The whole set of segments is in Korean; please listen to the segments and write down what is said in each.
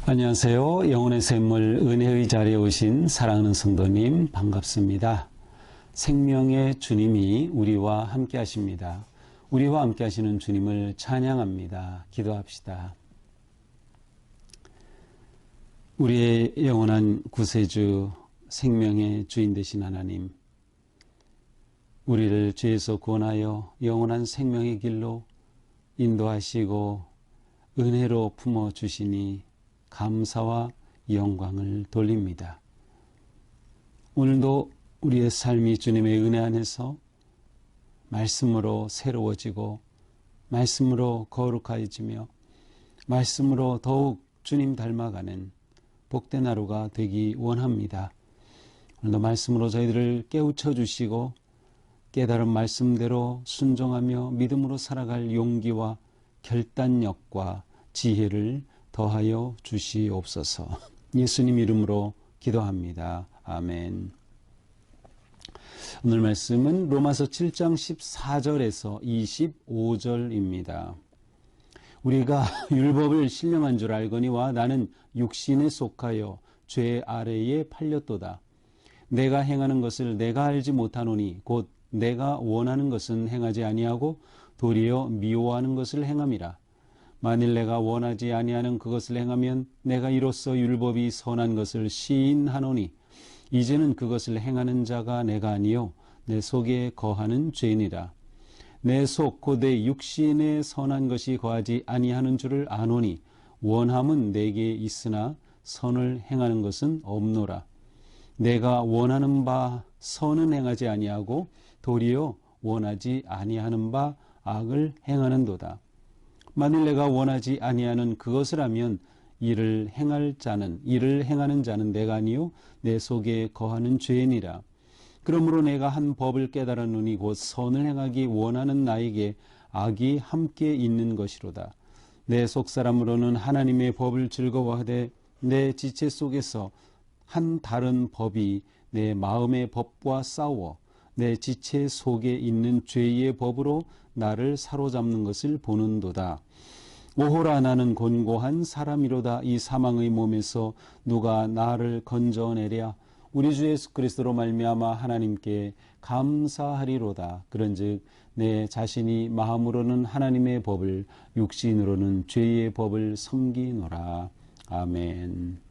안녕하세요. 영혼의 샘물 은혜의 자리에 오신 사랑하는 성도님 반갑습니다. 생명의 주님이 우리와 함께 하십니다. 우리와 함께 하시는 주님을 찬양합니다. 기도합시다. 우리의 영원한 구세주 생명의 주인 되신 하나님, 우리를 죄에서 구원하여 영원한 생명의 길로 인도하시고 은혜로 품어주시니 감사와 영광을 돌립니다. 오늘도 우리의 삶이 주님의 은혜 안에서 말씀으로 새로워지고 말씀으로 거룩해지며 말씀으로 더욱 주님 닮아가는 복된 하루가 되기 원합니다. 오늘도 말씀으로 저희들을 깨우쳐 주시고 깨달은 말씀대로 순종하며 믿음으로 살아갈 용기와 결단력과 지혜를 더하여 주시옵소서. 예수님 이름으로 기도합니다. 아멘. 오늘 말씀은 로마서 7장 14절에서 25절입니다. 우리가 율법을 신령한 줄 알거니와 나는 육신에 속하여 죄 아래에 팔렸도다. 내가 행하는 것을 내가 알지 못하노니 곧 내가 원하는 것은 행하지 아니하고 도리어 미워하는 것을 행함이라. 만일 내가 원하지 아니하는 그것을 행하면 내가 이로써 율법이 선한 것을 시인하노니 이제는 그것을 행하는 자가 내가 아니요 내 속에 거하는 죄니라. 내 속 곧 내 육신에 선한 것이 거하지 아니하는 줄을 아노니 원함은 내게 있으나 선을 행하는 것은 없노라. 내가 원하는 바 선은 행하지 아니하고 도리어 원하지 아니하는 바 악을 행하는도다. 만일 내가 원하지 아니하는 그것을 하면 이를 행하는 자는 내가 아니요 내 속에 거하는 죄니라. 그러므로 내가 한 법을 깨달았노니 곧 선을 행하기 원하는 나에게 악이 함께 있는 것이로다. 내 속사람으로는 하나님의 법을 즐거워하되 내 지체 속에서 한 다른 법이 내 마음의 법과 싸워 내 지체 속에 있는 죄의 법으로 나를 사로잡는 것을 보는도다. 오호라 나는 곤고한 사람이로다. 이 사망의 몸에서 누가 나를 건져내랴. 우리 주 예수 그리스도로 말미암아 하나님께 감사하리로다. 그런즉 내 자신이 마음으로는 하나님의 법을 육신으로는 죄의 법을 섬기노라. 아멘.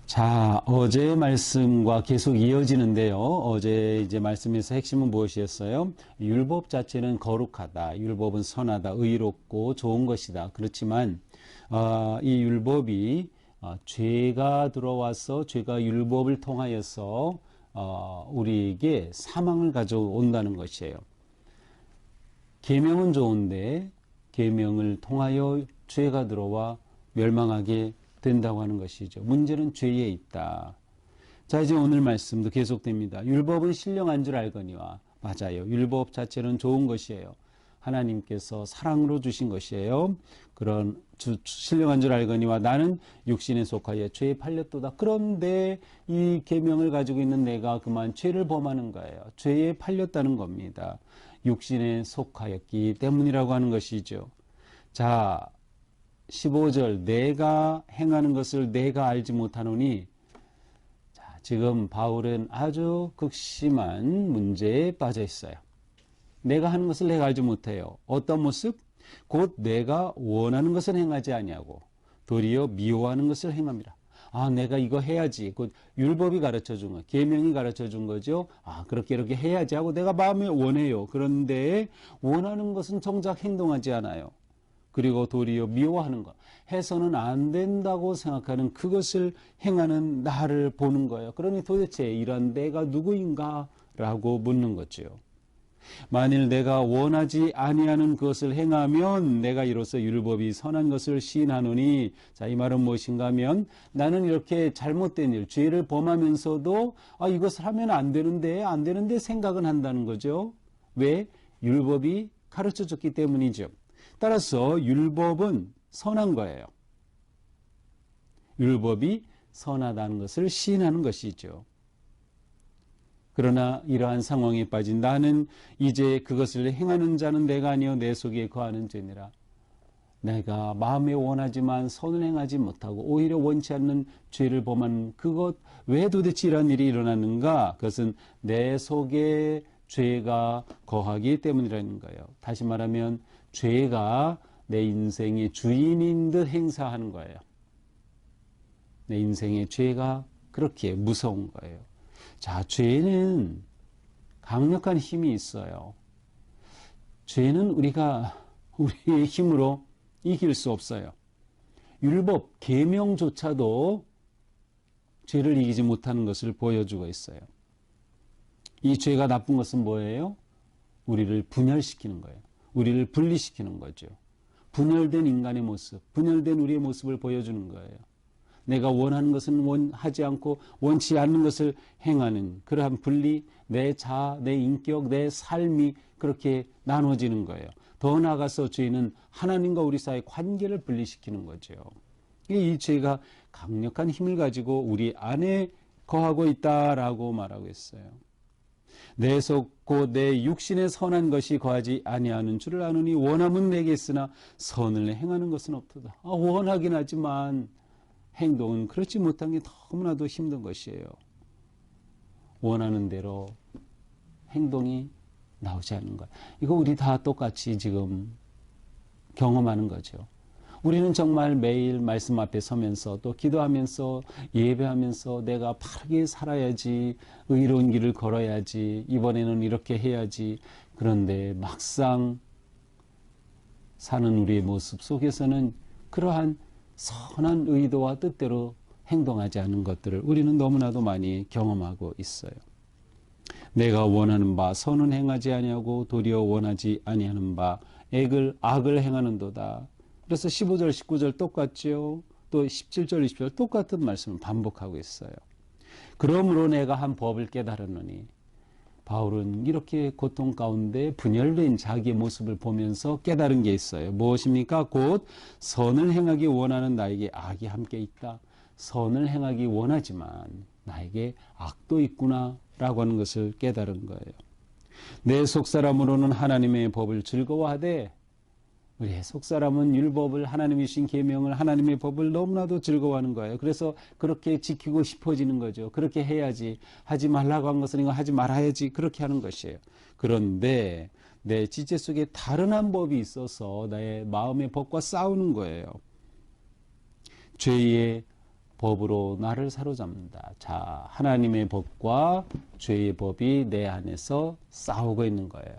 자, 어제의 말씀과 계속 이어지는데요. 어제 이제 말씀에서 핵심은 무엇이었어요? 율법 자체는 거룩하다. 율법은 선하다. 의롭고 좋은 것이다. 그렇지만 이 율법이 죄가 들어와서 죄가 율법을 통하여서 우리에게 사망을 가져온다는 것이에요. 계명은 좋은데 계명을 통하여 죄가 들어와 멸망하게 된다고 하는 것이죠. 문제는 죄에 있다. 자, 이제 오늘 말씀도 계속됩니다. 율법은 신령한 줄 알거니와. 맞아요. 율법 자체는 좋은 것이에요. 하나님께서 사랑으로 주신 것이에요. 그런 신령한 줄 알거니와 나는 육신에 속하여 죄에 팔렸도다. 그런데 이 계명을 가지고 있는 내가 그만 죄를 범하는 거예요. 죄에 팔렸다는 겁니다. 육신에 속하였기 때문이라고 하는 것이죠. 자, 15절 내가 행하는 것을 내가 알지 못하노니. 자, 지금 바울은 아주 극심한 문제에 빠져 있어요. 내가 하는 것을 내가 알지 못해요. 어떤 모습? 곧 내가 원하는 것을 행하지 아니하고 도리어 미워하는 것을 행함이라. 아, 내가 이거 해야지. 곧 율법이 가르쳐준 거, 계명이 가르쳐준 거죠. 아, 그렇게 이렇게 해야지 하고 내가 마음에 원해요. 그런데 원하는 것은 정작 행동하지 않아요. 그리고 도리어 미워하는 것, 해서는 안 된다고 생각하는 그것을 행하는 나를 보는 거예요. 그러니 도대체 이런 내가 누구인가? 라고 묻는 거죠. 만일 내가 원하지 아니하는 그것을 행하면 내가 이로써 율법이 선한 것을 시인하노니. 자, 이 말은 무엇인가 하면 나는 이렇게 잘못된 일, 죄를 범하면서도 이것을 하면 안 되는데 생각은 한다는 거죠. 왜? 율법이 가르쳐줬기 때문이죠. 따라서 율법은 선한 거예요. 율법이 선하다는 것을 시인하는 것이죠. 그러나 이러한 상황에 빠진 나는 이제 그것을 행하는 자는 내가 아니요 내 속에 거하는 죄니라. 내가 마음에 원하지만 선을 행하지 못하고 오히려 원치 않는 죄를 범한 그것 왜 도대체 이런 일이 일어나는가? 그것은 내 속에 죄가 거하기 때문이라는 거예요. 다시 말하면 죄가 내 인생의 주인인 듯 행사하는 거예요. 내 인생의 죄가 그렇게 무서운 거예요. 자, 죄는 강력한 힘이 있어요. 죄는 우리가 우리의 힘으로 이길 수 없어요. 율법, 계명조차도 죄를 이기지 못하는 것을 보여주고 있어요. 이 죄가 나쁜 것은 뭐예요? 우리를 분열시키는 거예요. 우리를 분리시키는 거죠. 분열된 인간의 모습, 분열된 우리의 모습을 보여주는 거예요. 내가 원하는 것은 하지 않고 원치 않는 것을 행하는 그러한 분리, 내 자아, 내 인격, 내 삶이 그렇게 나눠지는 거예요. 더 나아가서 죄는 하나님과 우리 사이의 관계를 분리시키는 거죠. 이 죄가 강력한 힘을 가지고 우리 안에 거하고 있다라고 말하고 있어요. 내 속 곧 내 육신에 선한 것이 거하지 아니하는 줄을 아노니 원함은 내게 있으나 선을 행하는 것은 없도다. 원하긴 하지만 행동은 그렇지 못한 게 너무나도 힘든 것이에요. 원하는 대로 행동이 나오지 않는 것. 이거 우리 다 똑같이 지금 경험하는 거죠. 우리는 정말 매일 말씀 앞에 서면서 또 기도하면서 예배하면서 내가 바르게 살아야지, 의로운 길을 걸어야지, 이번에는 이렇게 해야지. 그런데 막상 사는 우리의 모습 속에서는 그러한 선한 의도와 뜻대로 행동하지 않은 것들을 우리는 너무나도 많이 경험하고 있어요. 내가 원하는 바 선은 행하지 아니하고 도리어 원하지 아니하는 바 악을 행하는도다. 그래서 15절 19절 똑같죠. 또 17절 20절 똑같은 말씀을 반복하고 있어요. 그러므로 내가 한 법을 깨달았노니, 바울은 이렇게 고통 가운데 분열된 자기의 모습을 보면서 깨달은 게 있어요. 무엇입니까? 곧 선을 행하기 원하는 나에게 악이 함께 있다. 선을 행하기 원하지만 나에게 악도 있구나 라고 하는 것을 깨달은 거예요. 내 속사람으로는 하나님의 법을 즐거워하되, 우리의 속사람은 율법을, 하나님이 주신 계명을, 하나님의 법을 너무나도 즐거워하는 거예요. 그래서 그렇게 지키고 싶어지는 거죠. 그렇게 해야지, 하지 말라고 한 것은 이거 하지 말아야지, 그렇게 하는 것이에요. 그런데 내 지체 속에 다른 한 법이 있어서 나의 마음의 법과 싸우는 거예요. 죄의 법으로 나를 사로잡는다. 자, 하나님의 법과 죄의 법이 내 안에서 싸우고 있는 거예요.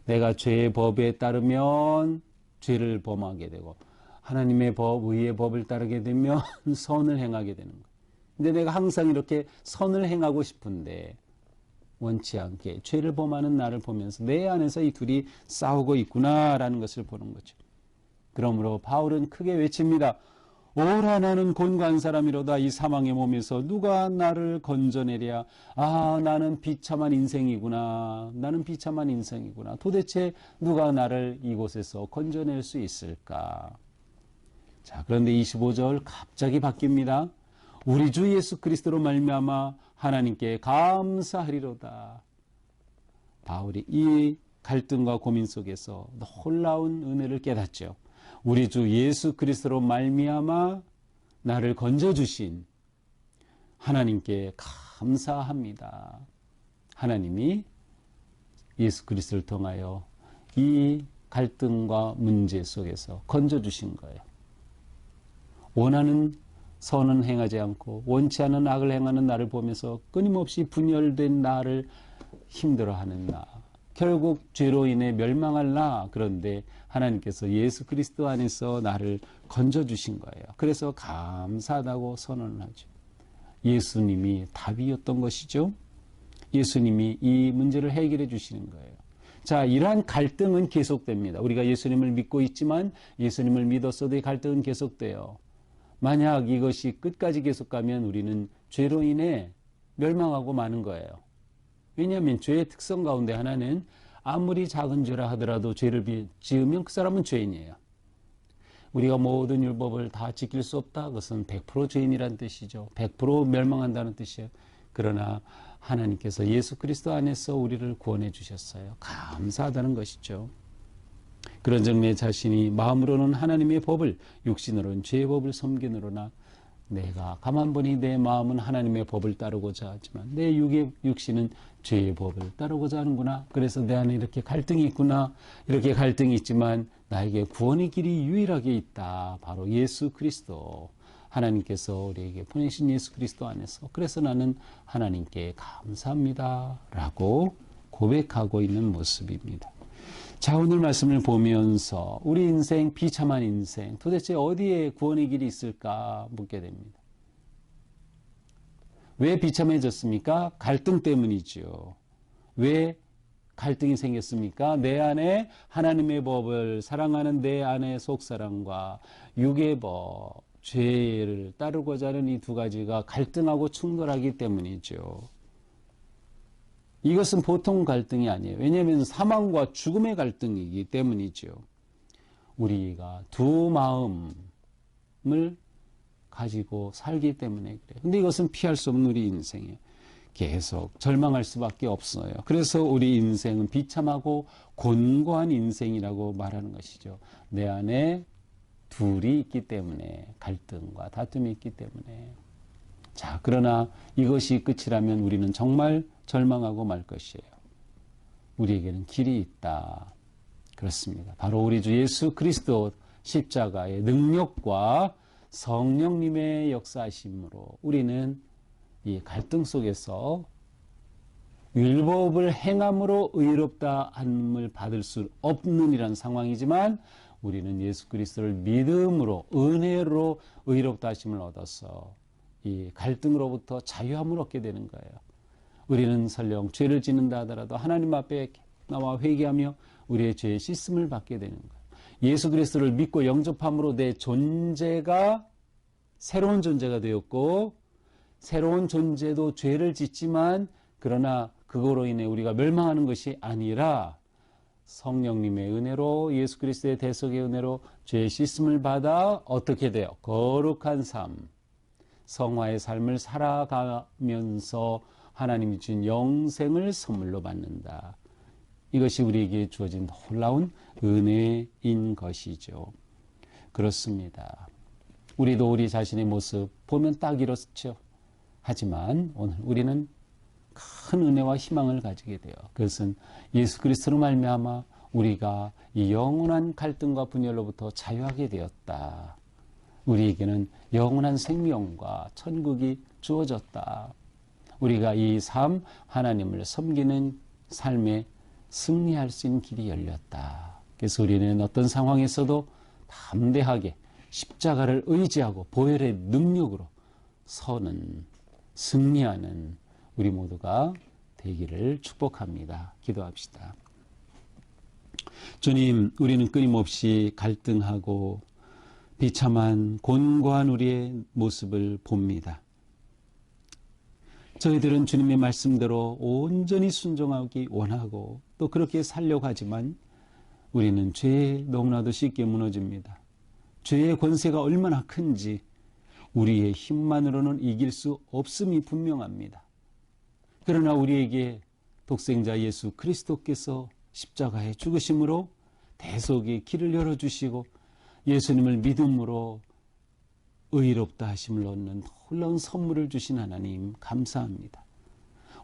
내가 죄의 법에 따르면 죄를 범하게 되고, 하나님의 법, 의의 법을 따르게 되면 선을 행하게 되는 거예요. 근데 내가 항상 이렇게 선을 행하고 싶은데 원치 않게 죄를 범하는 나를 보면서 내 안에서 이 둘이 싸우고 있구나라는 것을 보는 거죠. 그러므로 바울은 크게 외칩니다. 오라 나는 곤고한 사람이로다. 이 사망의 몸에서 누가 나를 건져내랴. 나는 비참한 인생이구나. 나는 비참한 인생이구나. 도대체 누가 나를 이곳에서 건져낼 수 있을까? 자, 그런데 25절 갑자기 바뀝니다. 우리 주 예수 그리스도로 말미암아 하나님께 감사하리로다. 바울이 이 갈등과 고민 속에서 놀라운 은혜를 깨닫죠. 우리 주 예수 그리스도로 말미암아 나를 건져주신 하나님께 감사합니다. 하나님이 예수 그리스도를 통하여 이 갈등과 문제 속에서 건져주신 거예요. 원하는 선은 행하지 않고 원치 않은 악을 행하는 나를 보면서 끊임없이 분열된 나를 힘들어하는 나, 결국 죄로 인해 멸망할 나. 그런데 하나님께서 예수 그리스도 안에서 나를 건져주신 거예요. 그래서 감사하다고 선언을 하죠. 예수님이 답이었던 것이죠. 예수님이 이 문제를 해결해 주시는 거예요. 자, 이러한 갈등은 계속됩니다. 우리가 예수님을 믿고 있지만 예수님을 믿었어도 이 갈등은 계속돼요. 만약 이것이 끝까지 계속 가면 우리는 죄로 인해 멸망하고 마는 거예요. 왜냐하면 죄의 특성 가운데 하나는 아무리 작은 죄라 하더라도 죄를 지으면 그 사람은 죄인이에요. 우리가 모든 율법을 다 지킬 수 없다. 그것은 100% 죄인이라는 뜻이죠. 100% 멸망한다는 뜻이에요. 그러나 하나님께서 예수 그리스도 안에서 우리를 구원해 주셨어요. 감사하다는 것이죠. 그런즉 내 자신이 마음으로는 하나님의 법을, 육신으로는 죄의 법을 섬기느로나 내가 가만 보니 내 마음은 하나님의 법을 따르고자 하지만 내 육신은 죄의 법을 따르고자 하는구나. 그래서 내 안에 이렇게 갈등이 있구나. 이렇게 갈등이 있지만 나에게 구원의 길이 유일하게 있다. 바로 예수 그리스도. 하나님께서 우리에게 보내신 예수 그리스도 안에서. 그래서 나는 하나님께 감사합니다. 라고 고백하고 있는 모습입니다. 자, 오늘 말씀을 보면서 우리 인생, 비참한 인생, 도대체 어디에 구원의 길이 있을까 묻게 됩니다. 왜 비참해졌습니까? 갈등 때문이죠. 왜 갈등이 생겼습니까? 내 안에 하나님의 법을 사랑하는 내 안의 속사랑과 육의 법, 죄를 따르고자 하는 이 두 가지가 갈등하고 충돌하기 때문이죠. 이것은 보통 갈등이 아니에요. 왜냐하면 사망과 죽음의 갈등이기 때문이죠. 우리가 두 마음을 가지고 살기 때문에 그래요. 근데 이것은 피할 수 없는 우리 인생이에요. 계속 절망할 수밖에 없어요. 그래서 우리 인생은 비참하고 곤고한 인생이라고 말하는 것이죠. 내 안에 둘이 있기 때문에, 갈등과 다툼이 있기 때문에. 자, 그러나 이것이 끝이라면 우리는 정말 절망하고 말 것이에요. 우리에게는 길이 있다. 그렇습니다. 바로 우리 주 예수 그리스도 십자가의 능력과 성령님의 역사하심으로 우리는 이 갈등 속에서 율법을 행함으로 의롭다 함을 받을 수 없는 이란 상황이지만 우리는 예수 그리스도를 믿음으로 은혜로 의롭다 하심을 얻어서 이 갈등으로부터 자유함을 얻게 되는 거예요. 우리는 설령 죄를 짓는다 하더라도 하나님 앞에 나와 회개하며 우리의 죄의 씻음을 받게 되는 거예요. 예수 그리스도를 믿고 영접함으로 내 존재가 새로운 존재가 되었고 새로운 존재도 죄를 짓지만 그러나 그거로 인해 우리가 멸망하는 것이 아니라 성령님의 은혜로 예수 그리스도의 대속의 은혜로 죄의 씻음을 받아 어떻게 돼요? 거룩한 삶, 성화의 삶을 살아가면서 하나님이 주신 영생을 선물로 받는다. 이것이 우리에게 주어진 놀라운 은혜인 것이죠. 그렇습니다. 우리도 우리 자신의 모습 보면 딱 이렇죠. 하지만 오늘 우리는 큰 은혜와 희망을 가지게 돼요. 그것은 예수 그리스도로 말미암아 우리가 이 영원한 갈등과 분열로부터 자유하게 되었다. 우리에게는 영원한 생명과 천국이 주어졌다. 우리가 이 삶, 하나님을 섬기는 삶에 승리할 수 있는 길이 열렸다. 그래서 우리는 어떤 상황에서도 담대하게 십자가를 의지하고 보혈의 능력으로 서는, 승리하는 우리 모두가 되기를 축복합니다. 기도합시다. 주님, 우리는 끊임없이 갈등하고 비참한 곤고한 우리의 모습을 봅니다. 저희들은 주님의 말씀대로 온전히 순종하기 원하고 또 그렇게 살려고 하지만 우리는 죄에 너무나도 쉽게 무너집니다. 죄의 권세가 얼마나 큰지 우리의 힘만으로는 이길 수 없음이 분명합니다. 그러나 우리에게 독생자 예수 그리스도께서 십자가에 죽으심으로 대속의 길을 열어주시고 예수님을 믿음으로 의롭다 하심을 얻는 놀라운 선물을 주신 하나님 감사합니다.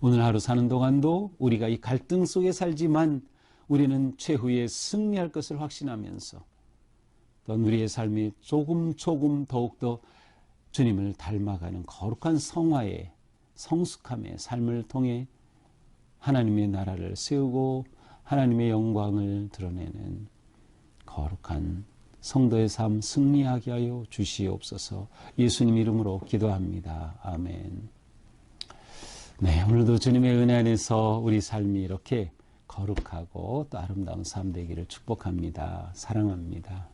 오늘 하루 사는 동안도 우리가 이 갈등 속에 살지만 우리는 최후에 승리할 것을 확신하면서 또 우리의 삶이 조금 더욱더 주님을 닮아가는 거룩한 성화의 성숙함의 삶을 통해 하나님의 나라를 세우고 하나님의 영광을 드러내는 거룩한 성도의 삶 승리하게 하여 주시옵소서. 예수님 이름으로 기도합니다. 아멘. 네, 오늘도 주님의 은혜 안에서 우리 삶이 이렇게 거룩하고 또 아름다운 삶 되기를 축복합니다. 사랑합니다.